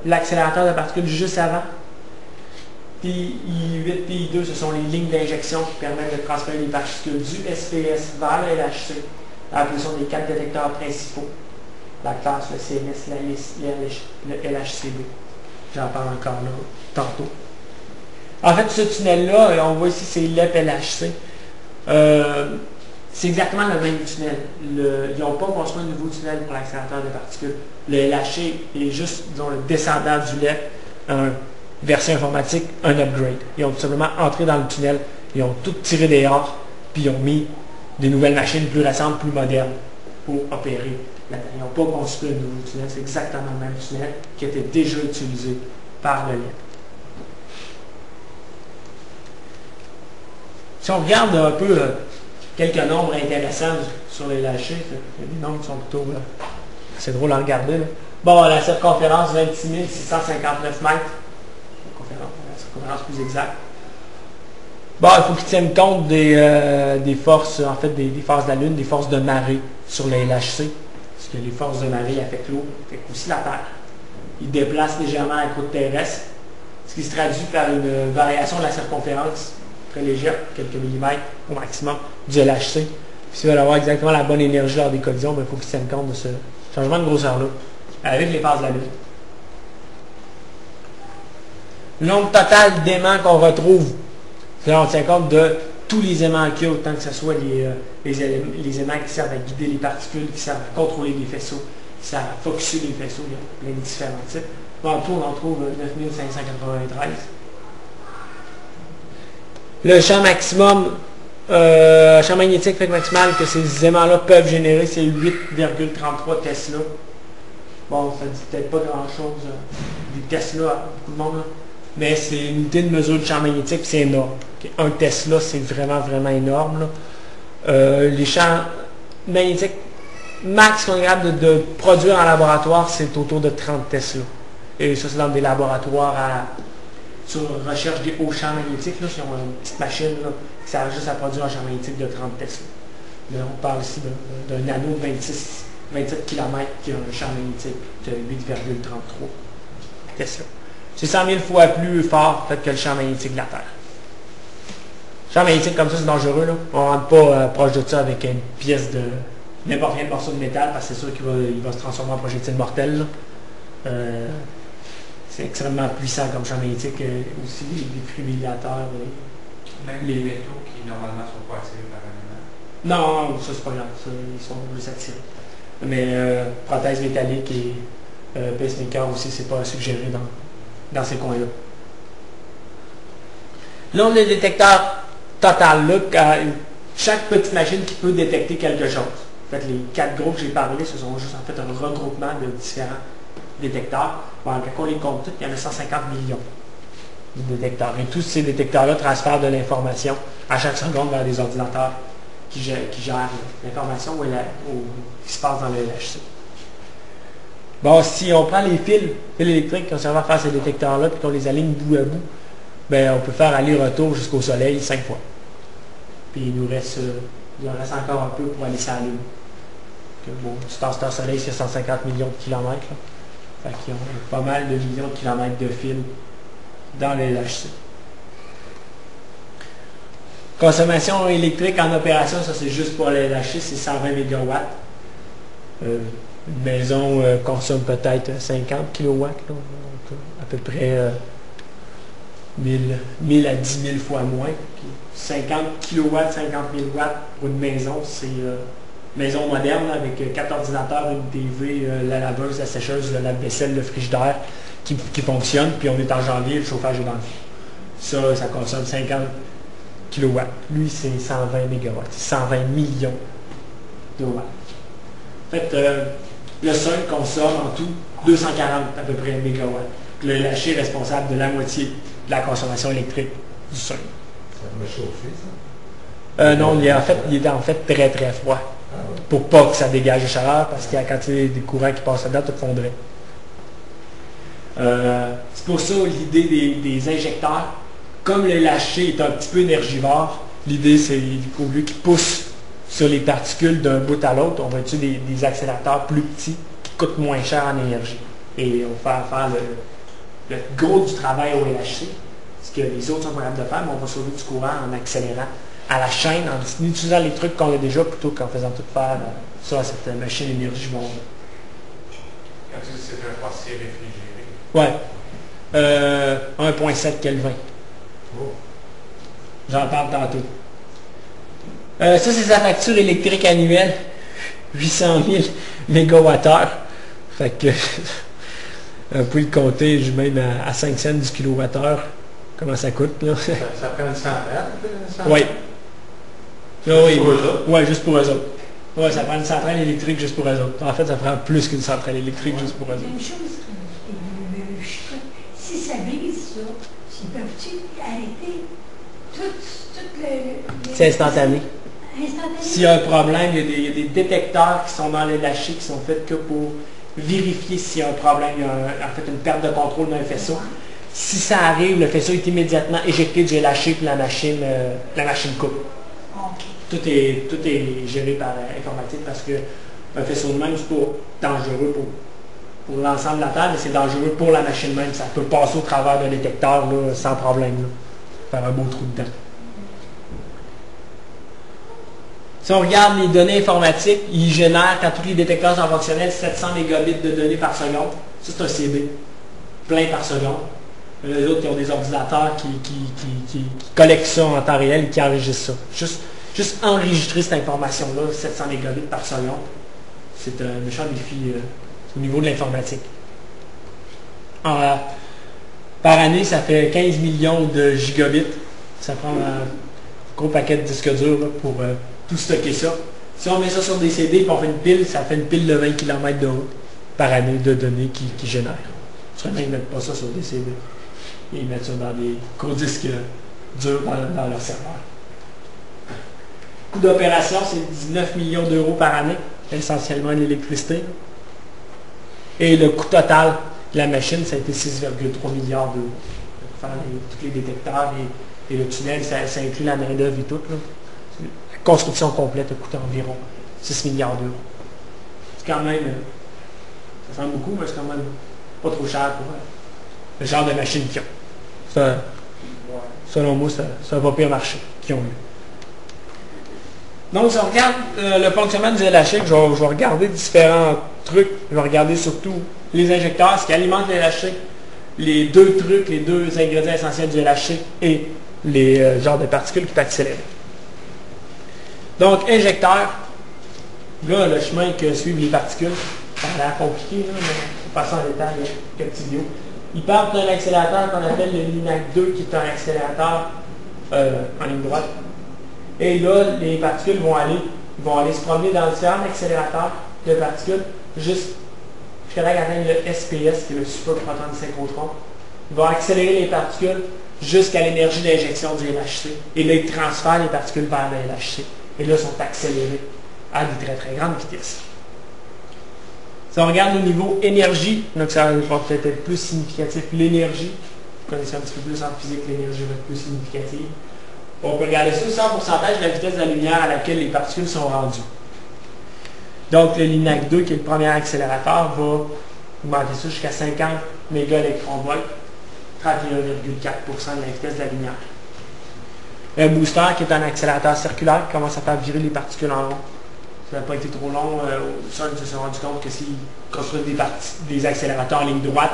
l'accélérateur de particules juste avant. PI8, PI2, ce sont les lignes d'injection qui permettent de transférer les particules du SPS vers le LHC à la position des 4 détecteurs principaux. La classe, le CNS, la LIS, le LHCb. J'en parle encore là tantôt. En fait, ce tunnel-là, on voit ici, c'est LEP-LHC. C'est exactement le même tunnel. Ils n'ont pas construit un nouveau tunnel pour l'accélérateur de particules. Le LHC est juste, disons, le descendant du LEP, une version informatique, un upgrade. Ils ont tout simplement entré dans le tunnel, ils ont tout tiré dehors, puis ils ont mis des nouvelles machines plus récentes, plus modernes pour opérer là-dedans. Ils n'ont pas construit un nouveau tunnel, c'est exactement le même tunnel qui était déjà utilisé par le LEP. Si on regarde un peu quelques nombres intéressants sur les lâchers, il y a des nombres qui sont plutôt assez drôles à regarder. Là. Bon, la circonférence 26 659 mètres, la circonférence plus exacte. Bon, il faut qu'ils tiennent compte des forces, en fait, des forces de la Lune, des forces de marée sur les LHC, parce que les forces de marée affectent l'eau, affectent aussi la Terre. Ils déplacent légèrement la croûte terrestre, ce qui se traduit par une variation de la circonférence très légère, quelques millimètres au maximum, du LHC. Puis s'ils veulent avoir exactement la bonne énergie lors des collisions, il faut qu'ils tiennent compte de ce changement de grosseur-là, avec les phases de la Lune. Le nombre total d'aimants qu'on retrouve, là, on tient compte de tous les aimants qu'il y a, autant que ce soit les aimants qui servent à guider les particules, qui servent à contrôler les faisceaux, qui servent à focuser les faisceaux, il y a plein de différents types. En tout, on en trouve 9593. Le champ maximum, champ magnétique maximal que ces aimants-là peuvent générer, c'est 8,33 Tesla. Bon, ça ne dit peut-être pas grand-chose, des Tesla à beaucoup de monde, là. Mais c'est une unité de mesure de champ magnétique, c'est énorme. Okay? Un Tesla, c'est vraiment, vraiment énorme. Là. Les champs magnétiques max qu'on est capable de produire en laboratoire, c'est autour de 30 Tesla. Et ça, c'est dans des laboratoires sur recherche des hauts champs magnétiques. Là, ils ont une petite machine là, qui sert juste à produire un champ magnétique de 30 Tesla. Là, on parle ici d'un anneau de 27 km qui a un champ magnétique de 8,33 Tesla. C'est 100 000 fois plus fort que le champ magnétique de la Terre. Le champ magnétique comme ça, c'est dangereux. Là. On ne rentre pas proche de ça avec une pièce de n'importe quel morceau de métal, parce que c'est sûr qu'il va se transformer en projectile mortel. C'est extrêmement puissant comme champ magnétique. Aussi, les défibrillateurs. Même les métaux qui, normalement, ne sont pas attirés par un aimant. Non, ça, c'est pas grave. Ça, ils sont plus attirés. Mais prothèse métallique et pacemaker aussi, c'est pas suggéré dans ces coins-là. Là, on a le détecteur total. Là, chaque petite machine qui peut détecter quelque chose. En fait, les 4 groupes que j'ai parlé, ce sont juste en fait un regroupement de différents détecteurs. Bon, quand on les compte tous, il y en a 150 millions de détecteurs. Et tous ces détecteurs-là transfèrent de l'information à chaque seconde vers des ordinateurs qui gèrent l'information qui se passe dans le LHC. Bon, si on prend les fils électriques qu'on servent à faire ces détecteurs-là, puis qu'on les aligne bout à bout, ben, on peut faire aller-retour jusqu'au Soleil 5 fois. Puis il en reste encore un peu pour aller sur la Lune. Bon, Star Soleil, c'est 150 millions de kilomètres. Là. Fait qu'ils ont pas mal de millions de kilomètres de fils dans le LHC. Consommation électrique en opération, ça c'est juste pour le LHC, c'est 120 MW. Une maison consomme peut-être 50 kW, là, donc à peu près 1000 à 10 000 fois moins. 50 kW, 50 000 watts pour une maison, c'est une maison moderne avec 4 ordinateurs, une TV, la laveuse, la sécheuse, le lave-vaisselle, le frigidaire qui fonctionne, puis on est en janvier, le chauffage est dans le fond. Ça consomme 50 kW. Lui, c'est 120 MW, c'est 120 millions de watts. En fait, le sol consomme en tout 240 à peu près mégawatts. Le LHC est responsable de la moitié de la consommation électrique du sol. Ça va chauffer, ça? Non, il est en fait très très froid. Ah ouais. Pour pas que ça dégage de chaleur, parce qu'il y a quand il y a des courants qui passent là-dedans, tout fondrait. C'est pour ça l'idée des injecteurs. Comme le LHC est un petit peu énergivore, l'idée c'est qu'au lieu qu'il pousse sur les particules d'un bout à l'autre, on va utiliser des accélérateurs plus petits qui coûtent moins cher en énergie. et on va faire le gros du travail au LHC, ce que les autres sont capables de faire, mais on va sauver du courant en accélérant à la chaîne, en utilisant les trucs qu'on a déjà, plutôt qu'en faisant tout faire ça à cette machine énergie monde. Quand tu dis que c'est un procès réfrigéré. Ouais. 1,7 Kelvin. Oh. J'en parle tantôt. Ça, c'est sa facture électrique annuelle. 800 000 mégawattheures. Fait que, vous pouvez le compter, même à 5 cents du kilowattheure. Comment ça coûte, là? Ça prend une centrale? Oui. Oui. Pour eux autres? Oui, juste pour eux autres. Oui, ça prend une centrale électrique juste pour eux autres. En fait, ça prend plus qu'une centrale électrique juste pour eux autres. Une chose, si ça brise, ça, ils peuvent-ils arrêter tout le... C'est instantané. Instantané? S'il y a un problème, il y a des détecteurs qui sont dans les lâchers qui sont faits que pour vérifier s'il y a un problème, il y a en fait une perte de contrôle d'un faisceau. Si ça arrive, le faisceau est immédiatement éjecté du lâcher puis la machine coupe. Okay. Tout est géré par informatique parce que un faisceau de même, c'est pas dangereux pour l'ensemble de la Terre, mais c'est dangereux pour la machine même. Ça peut passer au travers d'un détecteur là, sans problème. Là. Faire un beau trou dedans. Si on regarde les données informatiques, ils génèrent, quand tous les détecteurs sont fonctionnels, 700 mégabits de données par seconde. Ça, c'est un CB. Plein par seconde. Les autres qui ont des ordinateurs qui collectent ça en temps réel et qui enregistrent ça. Juste enregistrer cette information-là, 700 mégabits par seconde, c'est un méchant défi au niveau de l'informatique. Par année, ça fait 15 millions de gigabits. Ça prend un gros paquet de disques durs là, pour tout stocker ça. Si on met ça sur des CD et on fait une pile, ça fait une pile de 20 km de haut par année de données qui génèrent. Seulement, ils ne mettent pas ça sur des CD. Ils mettent ça dans des gros disques durs dans leur serveur. Le coût d'opération, c'est 19 millions d'euros par année, essentiellement l'électricité. Et le coût total de la machine, ça a été 6,3 milliards d'euros. Faire tous les détecteurs et le tunnel, ça inclut la main-d'œuvre et tout. Là. La construction complète a coûté environ 6 milliards d'euros. C'est quand même, ça semble beaucoup, mais c'est quand même pas trop cher pour le genre de machine qu'ils ont. Ça, selon moi, ça va pire marché qu'ils ont eu. Donc, si on regarde le fonctionnement du LHC, je vais regarder différents trucs. Je vais regarder surtout les injecteurs, ce qui alimente le LHC, les deux trucs, les deux ingrédients essentiels du LHC et les genres de particules qui sont accélérées. Donc, injecteur, là, le chemin que suivent les particules, ça a l'air compliqué, là, mais on passe en détail, il y a quelques petites vidéos. Ils partent d'un accélérateur qu'on appelle le LINAC 2, qui est un accélérateur en ligne droite. Et là, les particules vont aller se promener dans différents accélérateurs de particules jusqu'à là qu'ils atteignent le SPS, qui est le superproton synchrotron. Ils vont accélérer les particules jusqu'à l'énergie d'injection du LHC. Et là, ils transfèrent les particules vers le LHC. Et là, ils sont accélérés à des très très grandes vitesses. Si on regarde au niveau énergie, donc ça va peut-être être plus significatif. L'énergie, vous connaissez un petit peu plus en physique, l'énergie va être plus significative. On peut regarder ça, c'est un pourcentage de la vitesse de la lumière à laquelle les particules sont rendues. Donc, le LINAC 2, qui est le premier accélérateur, va augmenter ça jusqu'à 50 mégaélectronvolts, 31,4% de la vitesse de la lumière. Le booster, qui est un accélérateur circulaire, qui commence à faire virer les particules en rond. Ça n'a pas été trop long. Ils se sont rendus compte que s'ils construisent des accélérateurs en ligne droite,